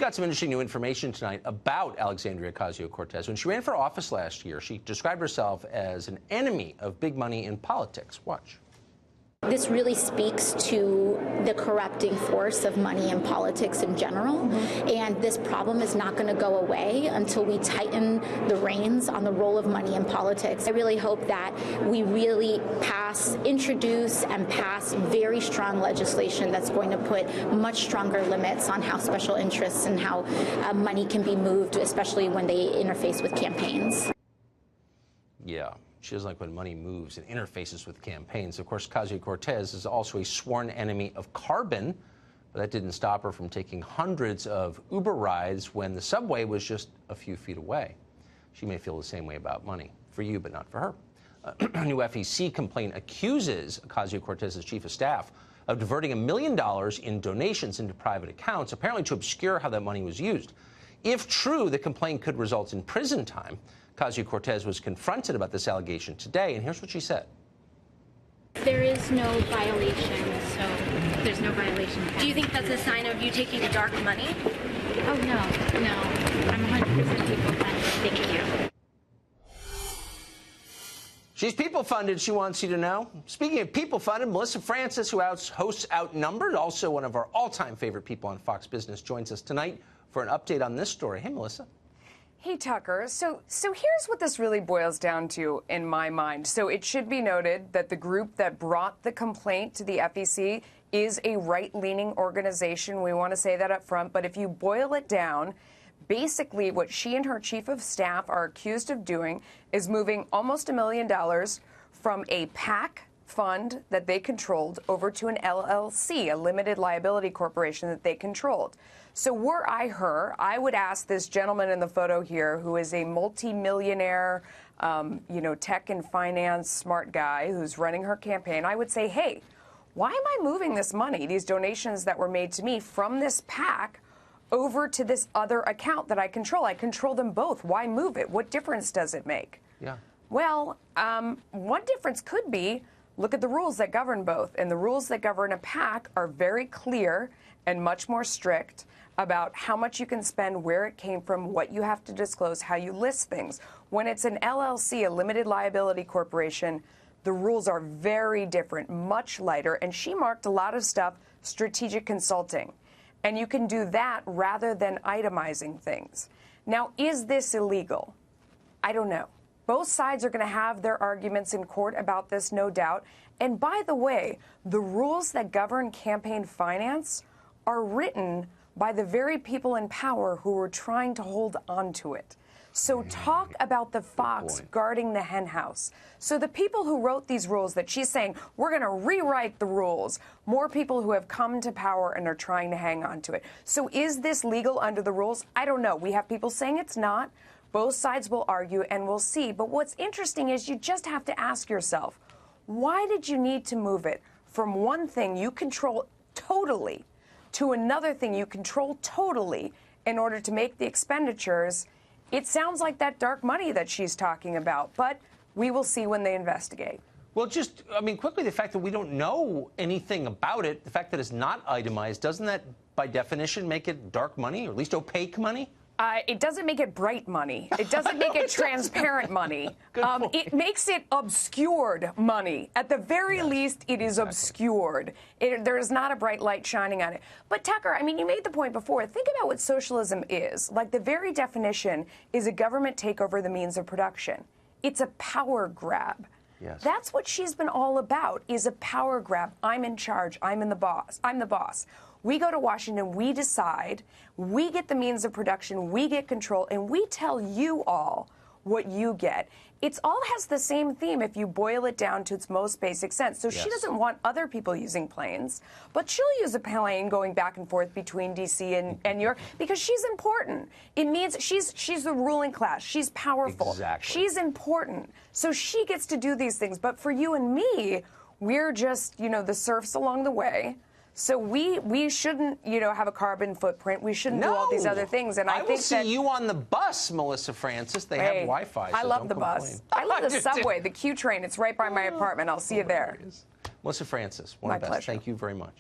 got some interesting new information tonight about Alexandria Ocasio-Cortez. When she ran for office last year, she described herself as an enemy of big money in politics. Watch. This really speaks to the corrupting force of money in politics in general, and this problem is not going to go away until we tighten the reins on the role of money in politics. I really hope that we really introduce and pass very strong legislation that's going to put much stronger limits on how special interests and how money can be moved, especially when they interface with campaigns. Yeah. She doesn't like when money moves and interfaces with campaigns. Of course, Ocasio-Cortez is also a sworn enemy of carbon, but that didn't stop her from taking hundreds of Uber rides when the subway was just a few feet away. She may feel the same way about money. For you, but not for her. A new FEC complaint accuses Ocasio-Cortez's chief of staff of diverting $1 million in donations into private accounts, apparently to obscure how that money was used. If true, the complaint could result in prison time. Ocasio-Cortez was confronted about this allegation today, and here's what she said. There is no violation, so there's no violation. Do you think that's a sign of you taking dark money? Oh, no. I'm 100% people funded. Thank you. She's people-funded, she wants you to know. Speaking of people-funded, Melissa Francis, who hosts Outnumbered, also one of our all-time favorite people on Fox Business, joins us tonight for an update on this story. Hey, Melissa. Hey, Tucker. So here's what this really boils down to in my mind. So it should be noted that the group that brought the complaint to the FEC is a right-leaning organization. We want to say that up front. But if you boil it down, basically what she and her chief of staff are accused of doing is moving almost $1 million from a PAC fund that they controlled over to an LLC, a limited liability corporation that they controlled. So were I her, I would ask this gentleman in the photo here, who is a multi-millionaire, tech and finance smart guy who's running her campaign, I would say, hey, why am I moving this money, these donations that were made to me from this PAC over to this other account that I control? I control them both. Why move it? What difference does it make? Yeah. Well, one difference could be, look at the rules that govern both. And the rules that govern a PAC are very clear and much more strict about how much you can spend, where it came from, what you have to disclose, how you list things. When it's an LLC, a limited liability corporation, the rules are very different, much lighter. And she marked a lot of stuff strategic consulting. And you can do that rather than itemizing things. Now, is this illegal? I don't know. Both sides are going to have their arguments in court about this, no doubt. And by the way, the rules that govern campaign finance are written by the very people in power who were trying to hold on to it. So talk about the fox guarding the henhouse. So the people who wrote these rules that she's saying, we're going to rewrite the rules, more people who have come to power and are trying to hang on to it. So is this legal under the rules? I don't know. We have people saying it's not. Both sides will argue, and we'll see. But what's interesting is you just have to ask yourself, why did you need to move it from one thing you control totally to another thing you control totally in order to make the expenditures? It sounds like that dark money that she's talking about, but we will see when they investigate. Well, quickly, the fact that we don't know anything about it, the fact that it's not itemized, doesn't that, by definition, make it dark money, or at least opaque money? It doesn't make it bright money. It doesn't make it transparent money. It makes it obscured money. At the very least, it is obscured. There is not a bright light shining on it. But Tucker, you made the point before. Think about what socialism is. Like, the very definition is a government takeover the means of production. It's a power grab. Yes. That's what she's been all about, is a power grab. I'm in charge. I'm the boss. We go to Washington, we decide, we get the means of production, we get control, and we tell you all what you get. It all has the same theme if you boil it down to its most basic sense. So she doesn't want other people using planes, but she'll use a plane going back and forth between D.C. and New York because she's important. It means she's the ruling class. She's powerful. Exactly. She's important. So she gets to do these things. But for you and me, we're just, the serfs along the way. So we shouldn't, have a carbon footprint. We shouldn't do all these other things. And I will think see you on the bus, Melissa Francis. They have Wi-Fi. So I love the bus. I love the subway, the Q train. It's right by my apartment. I'll see you there. Melissa Francis, one of the best. My pleasure. Thank you very much.